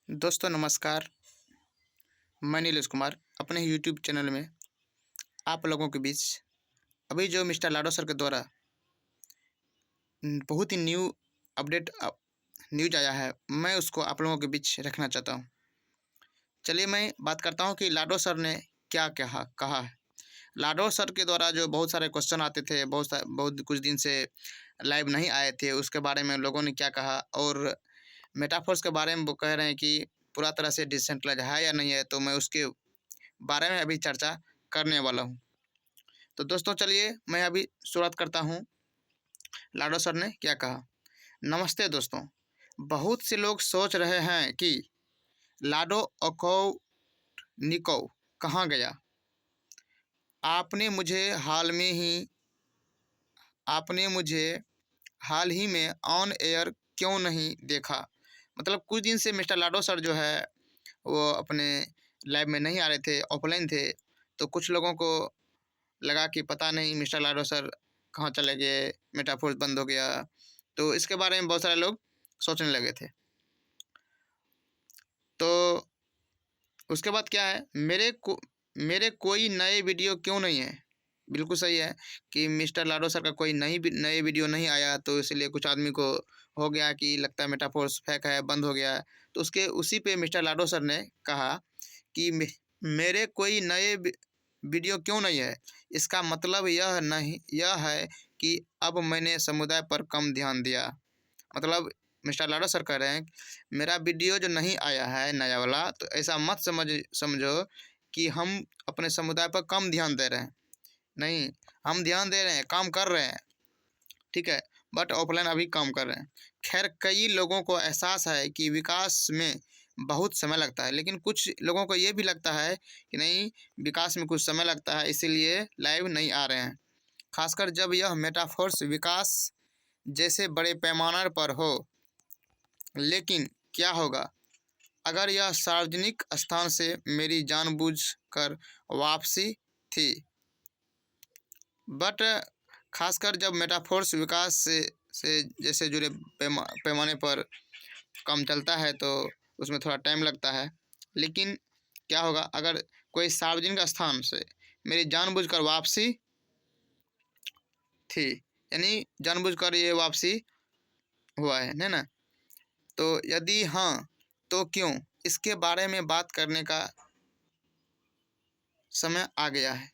दोस्तों नमस्कार। मैं नीलेश कुमार अपने यूट्यूब चैनल में आप लोगों के बीच अभी जो मिस्टर लाडो सर के द्वारा बहुत ही अपडेट न्यूज आया है, मैं उसको आप लोगों के बीच रखना चाहता हूं। चलिए मैं बात करता हूं कि लाडो सर ने क्या कहा है। लाडो सर के द्वारा जो बहुत सारे क्वेश्चन आते थे, बहुत कुछ दिन से लाइव नहीं आए थे, उसके बारे में लोगों ने क्या कहा। और मेटाफोर्स के बारे में वो कह रहे हैं कि पूरा तरह से डिसेंट्रलाइज है या नहीं है, तो मैं उसके बारे में अभी चर्चा करने वाला हूँ। तो दोस्तों चलिए मैं अभी शुरुआत करता हूँ, लाडो सर ने क्या कहा। नमस्ते दोस्तों, बहुत से लोग सोच रहे हैं कि लाडो निकोव कहाँ गया। आपने मुझे आपने मुझे हाल ही में ऑन एयर क्यों नहीं देखा। मतलब कुछ दिन से मिस्टर लाडो सर जो है वो अपने लाइव में नहीं आ रहे थे, ऑफलाइन थे। तो कुछ लोगों को लगा कि पता नहीं मिस्टर लाडो सर कहाँ चले गए, मेटाफोर्स बंद हो गया। तो इसके बारे में बहुत सारे लोग सोचने लगे थे। तो उसके बाद क्या है, मेरे कोई नए वीडियो क्यों नहीं है। बिल्कुल सही है कि मिस्टर लाडो सर का कोई नए वीडियो नहीं आया, तो इसलिए कुछ आदमी को हो गया कि लगता है मेटाफोर्स फेक है, बंद हो गया है। तो उसी पे मिस्टर लाडो सर ने कहा कि मेरे कोई नए वीडियो क्यों नहीं है। इसका मतलब यह है कि अब मैंने समुदाय पर कम ध्यान दिया। मतलब मिस्टर लाडो सर कह रहे हैं मेरा वीडियो जो नहीं आया है नया वाला, तो ऐसा मत समझो कि हम अपने समुदाय पर कम ध्यान दे रहे हैं। नहीं, हम ध्यान दे रहे हैं, काम कर रहे हैं, ठीक है, बट ऑफलाइन अभी काम कर रहे हैं। खैर, कई लोगों को एहसास है कि विकास में बहुत समय लगता है, लेकिन कुछ लोगों को ये भी लगता है कि नहीं, विकास में कुछ समय लगता है, इसीलिए लाइव नहीं आ रहे हैं। खासकर जब यह मेटाफोर्स विकास जैसे बड़े पैमाने पर हो। लेकिन क्या होगा अगर यह सार्वजनिक स्थान से मेरी जानबूझकर वापसी थी। बट खासकर जब मेटाफोर्स विकास से जैसे जुड़े पैमाने पर कम चलता है, तो उसमें थोड़ा टाइम लगता है। लेकिन क्या होगा अगर कोई सार्वजनिक स्थान से मेरी जानबूझकर वापसी थी, यानी जानबूझकर ये वापसी हुआ है ना। तो यदि हाँ, तो क्यों, इसके बारे में बात करने का समय आ गया है।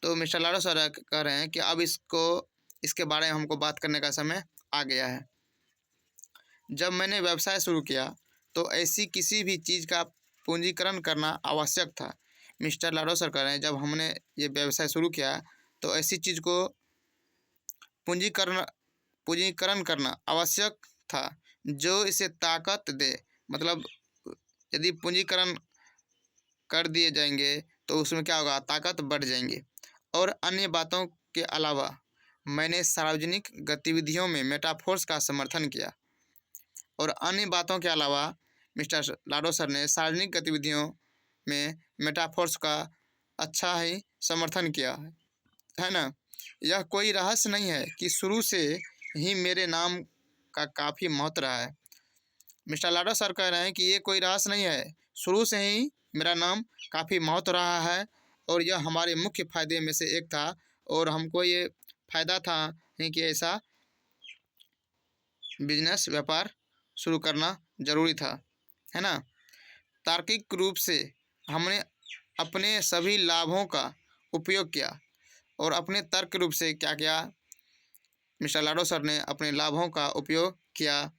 तो मिस्टर लाडो सर कह रहे हैं कि अब इसके बारे में हमको बात करने का समय आ गया है। जब मैंने व्यवसाय शुरू किया तो ऐसी किसी भी चीज़ का पूंजीकरण करना आवश्यक था। मिस्टर लाडो सर कह रहे हैं जब हमने ये व्यवसाय शुरू किया तो ऐसी चीज़ को पूंजीकरण पूंजीकरण करना आवश्यक था जो इसे ताकत दे। मतलब यदि पूंजीकरण कर दिए जाएंगे तो उसमें क्या होगा, ताकत बढ़ जाएंगे। और अन्य बातों के अलावा मैंने सार्वजनिक गतिविधियों में मेटाफोर्स का समर्थन किया। और अन्य बातों के अलावा मिस्टर लाडो सर ने सार्वजनिक गतिविधियों में मेटाफोर्स का अच्छा ही समर्थन किया है ना। यह कोई रहस्य नहीं है कि शुरू से ही मेरे नाम का काफ़ी महत्व रहा है। मिस्टर लाडो सर कह रहे हैं कि ये कोई रहस्य नहीं है, शुरू से ही मेरा नाम काफ़ी महत्व रहा है और यह हमारे मुख्य फ़ायदे में से एक था। और हमको ये फ़ायदा था नहीं कि ऐसा बिजनेस व्यापार शुरू करना ज़रूरी था, है ना। तार्किक रूप से हमने अपने सभी लाभों का उपयोग किया। और अपने तर्क रूप से क्या किया, मिस्टर लाडो सर ने अपने लाभों का उपयोग किया,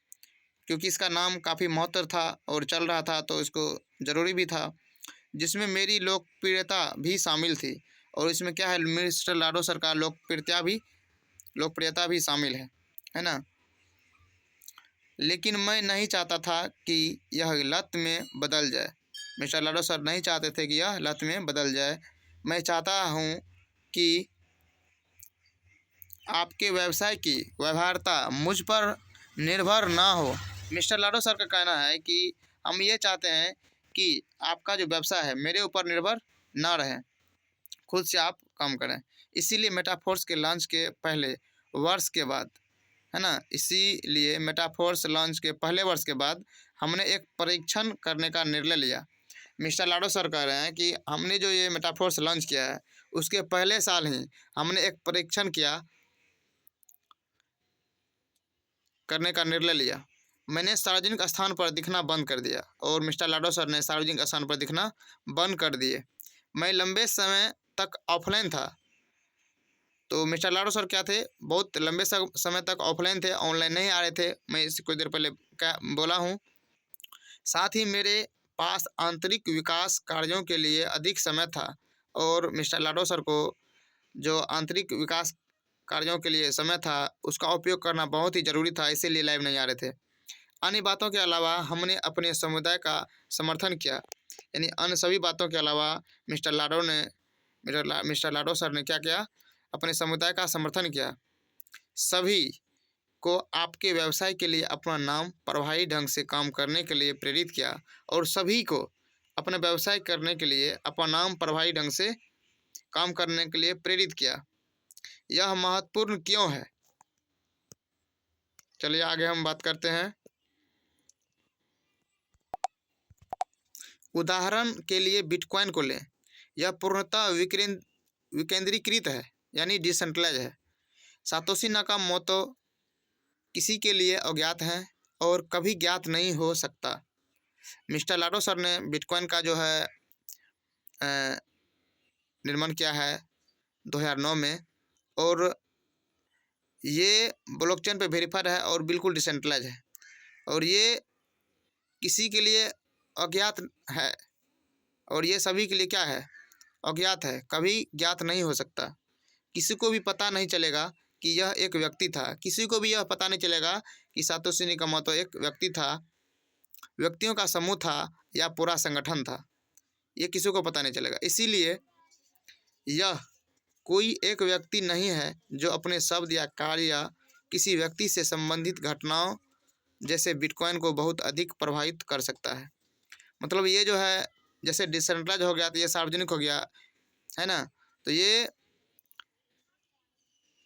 क्योंकि इसका नाम काफ़ी महत्व था और चल रहा था, तो इसको ज़रूरी भी था, जिसमें मेरी लोकप्रियता भी शामिल थी। और इसमें क्या है, मिस्टर लाडो सर का लोकप्रियता भी शामिल है ना। लेकिन मैं नहीं चाहता था कि यह लत में बदल जाए। मिस्टर लाडो सर नहीं चाहते थे कि यह लत में बदल जाए। मैं चाहता हूँ कि आपके व्यवसाय की व्यवहार्यता मुझ पर निर्भर ना हो। मिस्टर लाडो सर का कहना है कि हम ये चाहते हैं कि आपका जो व्यवसाय है मेरे ऊपर निर्भर ना रहे, खुद से आप काम करें। इसीलिए मेटाफोर्स के लॉन्च के पहले वर्ष के बाद, है ना, इसीलिए मेटाफोर्स लॉन्च के पहले वर्ष के बाद हमने एक परीक्षण करने का निर्णय लिया। मिस्टर लाडो सर कह रहे हैं कि हमने जो ये मेटाफोर्स लॉन्च किया है, उसके पहले साल ही हमने एक परीक्षण करने का निर्णय लिया। मैंने सार्वजनिक स्थान पर दिखना बंद कर दिया और मिस्टर लाडो सर ने सार्वजनिक स्थान पर दिखना बंद कर दिए। मैं लंबे समय तक ऑफलाइन था। तो मिस्टर लाडो सर क्या थे, बहुत लंबे समय तक ऑफलाइन थे, ऑनलाइन नहीं आ रहे थे। मैं इससे कुछ देर पहले क्या बोला हूँ। साथ ही मेरे पास आंतरिक विकास कार्यों के लिए अधिक समय था और मिस्टर लाडो सर को जो आंतरिक विकास कार्यों के लिए समय था, उसका उपयोग करना बहुत ही ज़रूरी था, इसीलिए लाइव नहीं आ रहे थे। अन्य बातों के अलावा हमने अपने समुदाय का समर्थन किया। यानी अन्य सभी बातों के अलावा मिस्टर लाडो सर ने क्या किया, अपने समुदाय का समर्थन किया। सभी को आपके व्यवसाय के लिए अपना नाम प्रभावी ढंग से काम करने के लिए प्रेरित किया और सभी को अपने व्यवसाय करने के लिए अपना नाम प्रभावी ढंग से काम करने के लिए प्रेरित किया। यह महत्वपूर्ण क्यों है? चलिए आगे हम बात करते हैं। उदाहरण के लिए बिटकॉइन को लें। यह पूर्णतः विकेंद्रीकृत है, यानी डिसेंट्रलाइज है। सातोशी नाकामोतो किसी के लिए अज्ञात हैं और कभी ज्ञात नहीं हो सकता। मिस्टर लाडो सर ने बिटकॉइन का जो है निर्माण किया है 2009 में और ये ब्लॉकचेन पे वेरीफाइड है और बिल्कुल डिसेंट्रलाइज है और ये किसी के लिए अज्ञात है और ये सभी के लिए क्या है, अज्ञात है, कभी ज्ञात नहीं हो सकता। किसी को भी पता नहीं चलेगा कि यह एक व्यक्ति था, किसी को भी यह पता नहीं चलेगा कि सातोशी नाकामोतो एक व्यक्ति था, व्यक्तियों का समूह था या पूरा संगठन था, ये किसी को पता नहीं चलेगा। इसीलिए यह कोई एक व्यक्ति नहीं है जो अपने शब्द या कार्य या किसी व्यक्ति से संबंधित घटनाओं जैसे बिटकॉइन को बहुत अधिक प्रभावित कर सकता है। मतलब ये जो है जैसे डिसेंट्रलाइज हो गया तो ये सार्वजनिक हो गया है ना, तो ये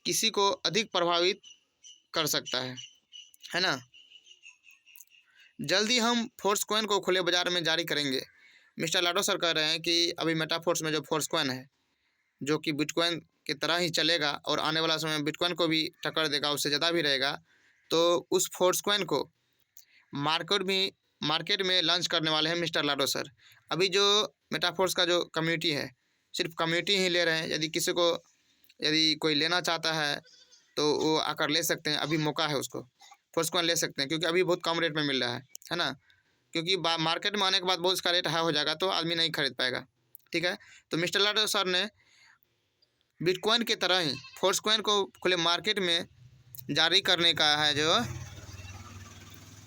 किसी को अधिक प्रभावित कर सकता है ना। जल्दी हम फोर्स कॉइन को खुले बाजार में जारी करेंगे। मिस्टर लाडो सर कह रहे हैं कि अभी मेटाफोर्स में जो फोर्स कॉइन है, जो कि बिटकॉइन की तरह ही चलेगा और आने वाला समय बिटकॉइन को भी टक्कर देगा, उससे ज़्यादा भी रहेगा। तो उस फोर्स कॉइन को मार्केट में लॉन्च करने वाले हैं मिस्टर लाडो सर। अभी जो मेटाफोर्स का जो कम्युनिटी है, सिर्फ कम्युनिटी ही ले रहे हैं। यदि कोई लेना चाहता है तो वो आकर ले सकते हैं, अभी मौका है उसको, फोर्स कॉइन ले सकते हैं क्योंकि अभी बहुत कम रेट में मिल रहा है ना। क्योंकि मार्केट में आने के बाद बहुत इसका रेट हाई हो जाएगा तो आदमी नहीं खरीद पाएगा, ठीक है। तो मिस्टर लाडो सर ने बिटकॉइन की तरह ही फोर्स कॉइन को खुले मार्केट में जारी करने का है जो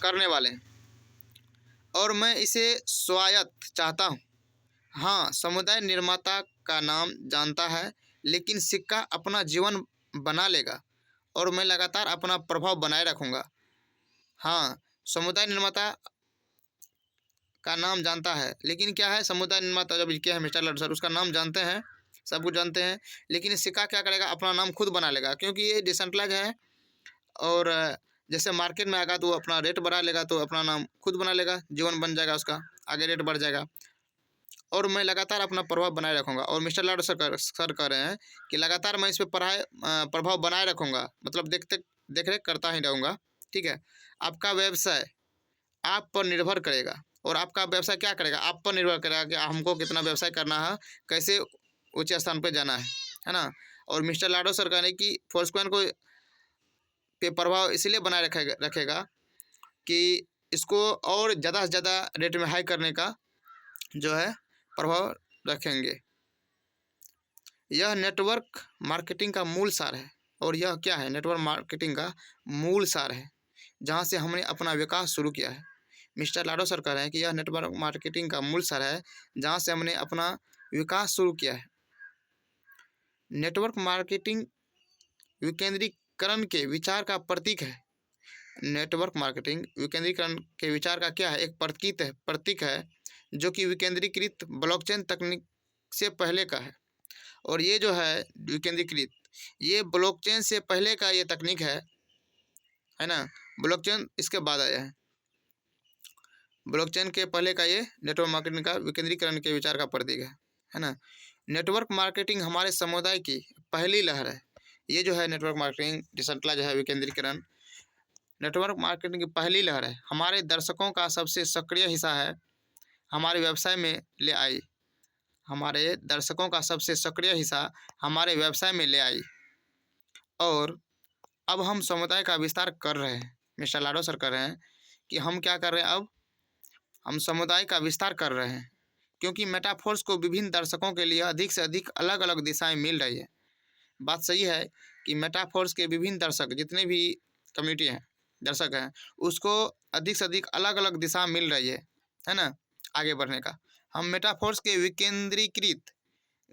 करने वाले हैं और मैं इसे स्वायत्त चाहता हूँ। हाँ, समुदाय निर्माता का नाम जानता है, लेकिन सिक्का अपना जीवन बना लेगा और मैं लगातार अपना प्रभाव बनाए रखूँगा। हाँ, समुदाय निर्माता का नाम जानता है, लेकिन क्या है, समुदाय निर्माता जब क्या है मिस्टर लाडो सर, उसका नाम जानते हैं, सब कुछ जानते हैं, लेकिन सिक्का क्या करेगा, अपना नाम खुद बना लेगा क्योंकि ये डिसेंट्रलाइज है और जैसे मार्केट में आएगा तो वो अपना रेट बढ़ा लेगा, तो अपना नाम खुद बना लेगा, जीवन बन जाएगा उसका, आगे रेट बढ़ जाएगा और मैं लगातार अपना प्रभाव बनाए रखूँगा। और मिस्टर लाडो सर कह रहे हैं कि लगातार मैं इस पर प्रभाव बनाए रखूँगा, मतलब देख रेख करता ही रहूँगा, ठीक है। आपका व्यवसाय आप पर निर्भर करेगा और आपका व्यवसाय क्या करेगा, आप पर निर्भर करेगा कि हमको कितना व्यवसाय करना है, कैसे ऊँचे स्थान पर जाना है ना। और मिस्टर लाडो सर कह रहे हैं कि फोर्स कॉइन को पे प्रभाव इसलिए बनाए रखेगा कि इसको और ज़्यादा से ज़्यादा रेट में हाई करने का जो है प्रभाव रखेंगे। यह नेटवर्क मार्केटिंग का मूल सार है और यह क्या है, नेटवर्क मार्केटिंग का मूल सार है जहां से हमने अपना विकास शुरू किया है। मिस्टर लाडो सर कह रहे हैं कि यह नेटवर्क मार्केटिंग का मूल सार है जहां से हमने अपना विकास शुरू किया है। नेटवर्क मार्केटिंग विकेंद्रीकरण के विचार का प्रतीक है। नेटवर्क मार्केटिंग विकेंद्रीकरण के विचार का क्या है, एक प्रतीक है जो कि विकेंद्रीकृत ब्लॉकचेन तकनीक से पहले का है। और ये जो है विकेंद्रीकृत, ये ब्लॉकचेन से पहले का ये तकनीक है ना, ब्लॉकचेन इसके बाद आया है। ब्लॉकचेन के पहले का ये नेटवर्क मार्केटिंग का विकेंद्रीकरण के विचार का प्रतीक है ना। नेटवर्क मार्केटिंग हमारे समुदाय की पहली लहर है। ये जो है नेटवर्क मार्केटिंग डिसेंट्रलाइज्ड है विकेंद्रीकरण, नेटवर्क मार्केटिंग की पहली लहर है। हमारे दर्शकों का सबसे सक्रिय हिस्सा है हमारे व्यवसाय में ले आई। हमारे दर्शकों का सबसे सक्रिय हिस्सा हमारे व्यवसाय में ले आई और अब हम समुदाय का विस्तार कर रहे हैं। मिस्टर लाडो सर कह रहे हैं कि हम क्या कर रहे हैं, अब हम समुदाय का विस्तार कर रहे हैं क्योंकि मेटाफोर्स को विभिन्न दर्शकों के लिए अधिक से अधिक अलग अलग दिशाएं मिल रही है। बात सही है कि मेटाफोर्स के विभिन्न दर्शक जितने भी कम्युनिटी हैं, दर्शक हैं, उसको अधिक से अधिक अलग अलग दिशा मिल रही है ना, आगे बढ़ने का। हम मेटाफोर्स के विकेंद्रीकृत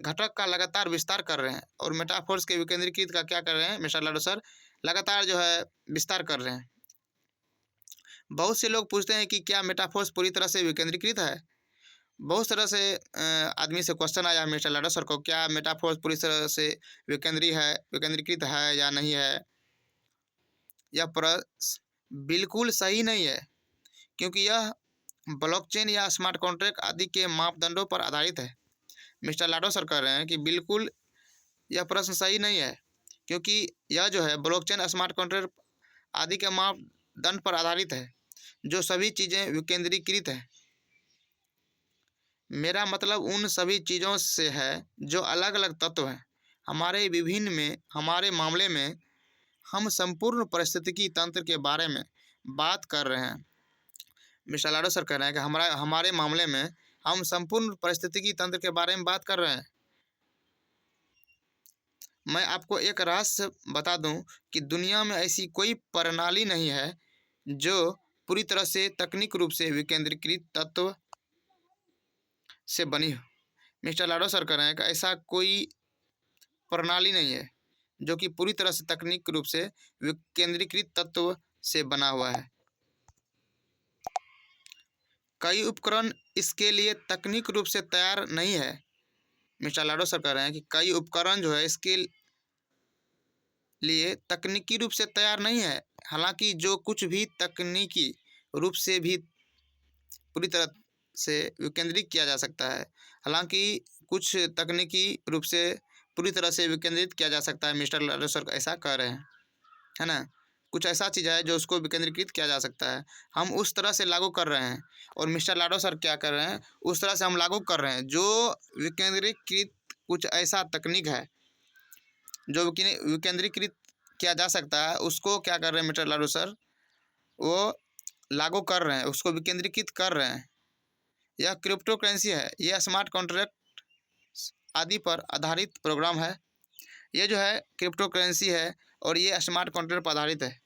घटक का लगातार विस्तार कर रहे हैं और मेटाफोर्स के विकेंद्रीकृत का क्या कर रहे हैं मिस्टर लाडो सर, लगातार जो है विस्तार कर रहे हैं। बहुत से लोग पूछते हैं कि क्या मेटाफोर्स पूरी तरह से विकेंद्रीकृत है। बहुत तरह से आदमी से क्वेश्चन आया मिस्टर लाडो सर को, क्या मेटाफोर्स पूरी तरह से विकेंद्रीकृत है या नहीं है। यह प्रश्न बिल्कुल सही नहीं है क्योंकि यह ब्लॉकचेन या स्मार्ट कॉन्ट्रैक्ट आदि के मापदंडों पर आधारित है। मिस्टर लाडो सर कह रहे हैं कि बिल्कुल यह प्रश्न सही नहीं है क्योंकि यह जो है ब्लॉकचेन स्मार्ट कॉन्ट्रैक्ट आदि के मापदंड पर आधारित है, जो सभी चीज़ें विकेंद्रीकृत है। मेरा मतलब उन सभी चीज़ों से है जो अलग अलग तत्व हैं। हमारे मामले में हम संपूर्ण पारिस्थितिकी तंत्र के बारे में बात कर रहे हैं। मिस्टर लाडो सर कह रहे हैं कि हमारे मामले में हम संपूर्ण पारिस्थितिकी तंत्र के बारे में बात कर रहे हैं। मैं आपको एक रहस्य बता दूं कि दुनिया में ऐसी कोई प्रणाली नहीं है जो पूरी तरह से तकनीक रूप से विकेंद्रीकृत तत्व से बनी हो। मिस्टर लाडो सर कह रहे हैं कि ऐसा कोई प्रणाली नहीं है जो कि पूरी तरह से तकनीक रूप से विकेंद्रीकृत तत्व से बना हुआ है। कई उपकरण इसके लिए तकनीक रूप से तैयार नहीं है। मिस्टर लाडो सर कह रहे हैं कि कई उपकरण जो है इसके लिए तकनीकी रूप से तैयार नहीं है। हालांकि जो कुछ भी तकनीकी रूप से भी पूरी तरह से विकेंद्रित किया जा सकता है, हालांकि कुछ तकनीकी रूप से पूरी तरह से विकेंद्रित किया जा सकता है। मिस्टर लाडो सर ऐसा कह रहे हैं, है ना। कुछ ऐसा चीज़ है जो उसको विकेंद्रीकृत किया जा सकता है, हम उस तरह से लागू कर रहे हैं। और मिस्टर लाडो सर क्या कर रहे हैं, उस तरह से हम लागू कर रहे हैं। जो विकेंद्रीकृत कुछ ऐसा तकनीक है जो विकेंद्रीकृत किया जा सकता है, उसको क्या कर रहे हैं मिस्टर लाडो सर, वो लागू कर रहे हैं, उसको विकेंद्रीकृत कर रहे हैं। यह क्रिप्टो करेंसी है, यह स्मार्ट कॉन्ट्रैक्ट आदि पर आधारित प्रोग्राम है। ये जो है क्रिप्टो करेंसी है और ये स्मार्ट कॉन्ट्रैक्ट पर आधारित है।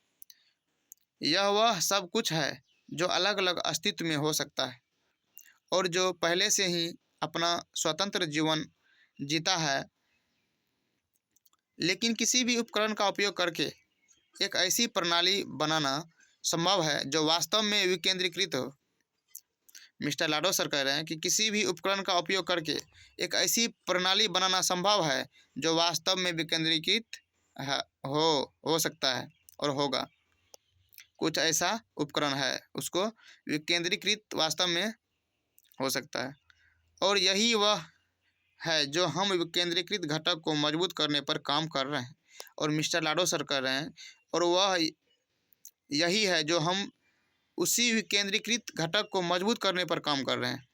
यह वह सब कुछ है जो अलग अलग अस्तित्व में हो सकता है और जो पहले से ही अपना स्वतंत्र जीवन जीता है, लेकिन किसी भी उपकरण का उपयोग करके एक ऐसी प्रणाली बनाना संभव है जो वास्तव में विकेंद्रीकृत हो। मिस्टर लाडो सर कह रहे हैं कि किसी भी उपकरण का उपयोग करके एक ऐसी प्रणाली बनाना संभव है जो वास्तव में विकेंद्रीकृत हो सकता है और होगा। कुछ ऐसा उपकरण है उसको विकेंद्रीकृत वास्तव में हो सकता है और यही वह है जो हम विकेंद्रीकृत घटक को मजबूत करने पर काम कर रहे हैं। और मिस्टर लाडो सर कर रहे हैं और वह यही है जो हम उसी विकेंद्रीकृत घटक को मजबूत करने पर काम कर रहे हैं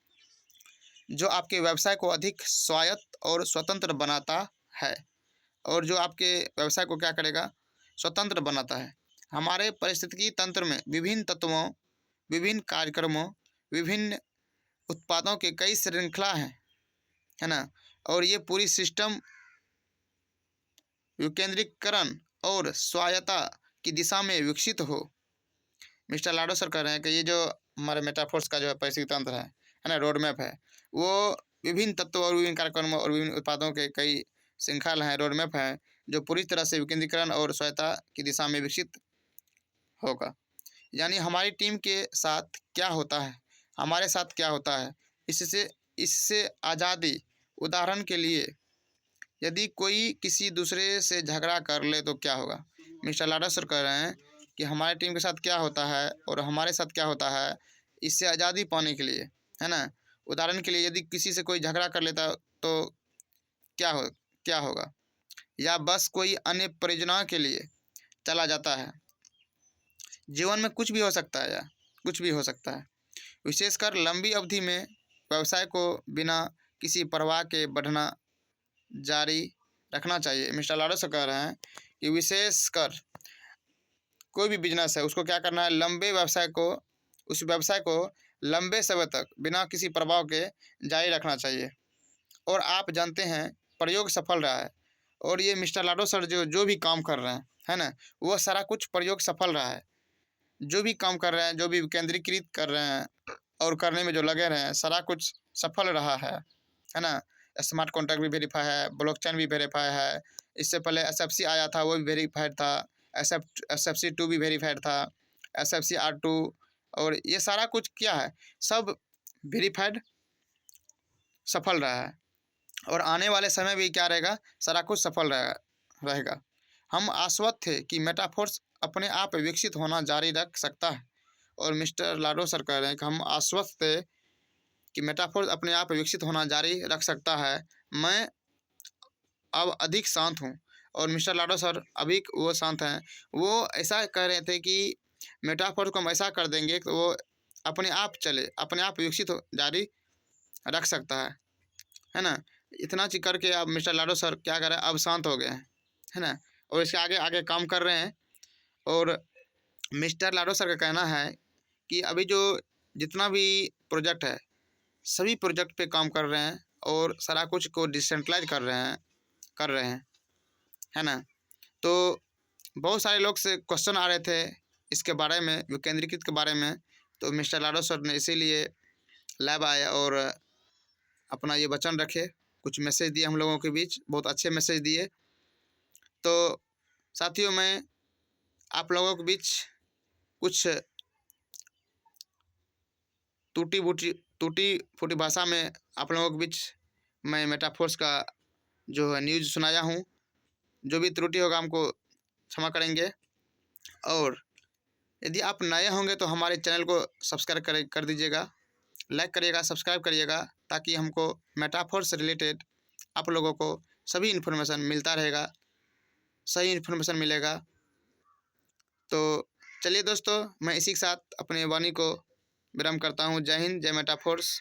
जो आपके व्यवसाय को अधिक स्वायत्त और स्वतंत्र बनाता है और जो आपके व्यवसाय को क्या करेगा, स्वतंत्र बनाता है। हमारे पारिस्थितिकी तंत्र में विभिन्न तत्वों, विभिन्न कार्यक्रमों, विभिन्न उत्पादों के कई श्रृंखला हैं, है ना। और ये पूरी सिस्टम विकेंद्रीकरण और स्वायत्तता की दिशा में विकसित हो। मिस्टर लाडो सर कह रहे हैं कि ये जो हमारे मेटाफोर्स का जो है पारिस्थितिकी तंत्र है ना, रोड मैप है, वो विभिन्न तत्वों और विभिन्न कार्यक्रमों और विभिन्न उत्पादों के कई श्रृंखला हैं, रोड मैप है, जो पूरी तरह से विकेंद्रीकरण और स्वायत्तता की दिशा में विकसित होगा। यानी हमारी टीम के साथ क्या होता है, हमारे साथ क्या होता है, इससे आज़ादी। उदाहरण के लिए यदि कोई किसी दूसरे से झगड़ा कर ले तो क्या होगा। मिस्टर लाडो सर कह रहे हैं कि हमारी टीम के साथ क्या होता है और हमारे साथ क्या होता है इससे आज़ादी पाने के लिए, है ना। उदाहरण के लिए यदि किसी से कोई झगड़ा कर लेता तो क्या हो क्या होगा, या बस कोई अन्य परियोजना के लिए चला जाता है। जीवन में कुछ भी हो सकता है, या कुछ भी हो सकता है। विशेषकर लंबी अवधि में व्यवसाय को बिना किसी परवाह के बढ़ना जारी रखना चाहिए। मिस्टर लाडो कह रहे हैं कि विशेषकर कोई भी बिजनेस है उसको क्या करना है, उस व्यवसाय को लंबे समय तक बिना किसी प्रभाव के जारी रखना चाहिए। और आप जानते हैं प्रयोग सफल रहा है, और ये मिस्टर लाडो सर जो जो भी काम कर रहे हैं, है ना, वो सारा कुछ प्रयोग सफल रहा है। जो भी काम कर रहे हैं, जो भी केंद्रीकृत कर रहे हैं और करने में जो लगे रहे हैं, सारा कुछ सफल रहा है ना। स्मार्ट कॉन्ट्रैक्ट भी वेरीफाई है, ब्लॉकचेन भी वेरीफाई है। इससे पहले एसएफसी आया था, वो भी वेरीफाइड था। एसएफसी 2 भी वेरीफाइड था, एसएफसी R2, और ये सारा कुछ क्या है, सब वेरीफाइड सफल रहा है। और आने वाले समय भी क्या रहेगा, सारा कुछ सफल रहेगा। हम आश्वस्त थे कि मेटाफोर्स अपने आप विकसित होना जारी रख सकता है। और मिस्टर लाडो सर कह रहे हैं कि हम आश्वस्त थे कि मेटाफोर्स अपने आप विकसित होना जारी रख सकता है। मैं अब अधिक शांत हूँ। और मिस्टर लाडो सर अभी वो शांत हैं। वो ऐसा कह रहे थे कि मेटाफोर को हम ऐसा कर देंगे कि वो अपने आप चले, अपने आप विकसित जारी रख सकता है ना। इतना चीज करके अब मिस्टर लाडो सर क्या कर रहे हैं, अब शांत हो गए हैं, है ना। और इसके आगे आगे काम कर रहे हैं। और मिस्टर लाडो सर का कहना है कि अभी जो जितना भी प्रोजेक्ट है, सभी प्रोजेक्ट पे काम कर रहे हैं और सारा कुछ को डिसेंट्रलाइज कर रहे हैं, है ना। तो बहुत सारे लोग से क्वेश्चन आ रहे थे इसके बारे में, विकेंद्रीकृत के बारे में। तो मिस्टर लाडो सर ने इसीलिए लैब आए और अपना ये वचन रखे, कुछ मैसेज दिए हम लोगों के बीच, बहुत अच्छे मैसेज दिए। तो साथियों, मैं आप लोगों के बीच कुछ टूटी फूटी भाषा में आप लोगों के बीच मैं मेटाफोर्स का जो है न्यूज़ सुनाया हूँ। जो भी त्रुटि होगा हमको क्षमा करेंगे। और यदि आप नए होंगे तो हमारे चैनल को सब्सक्राइब कर दीजिएगा, लाइक करिएगा, सब्सक्राइब करिएगा, ताकि हमको मेटाफोर से रिलेटेड आप लोगों को सभी इन्फॉर्मेशन मिलता रहेगा, सही इन्फॉर्मेशन मिलेगा। तो चलिए दोस्तों, मैं इसी के साथ अपने वाणी को विराम करता हूँ। जय हिंद, जय मेटाफोर्स।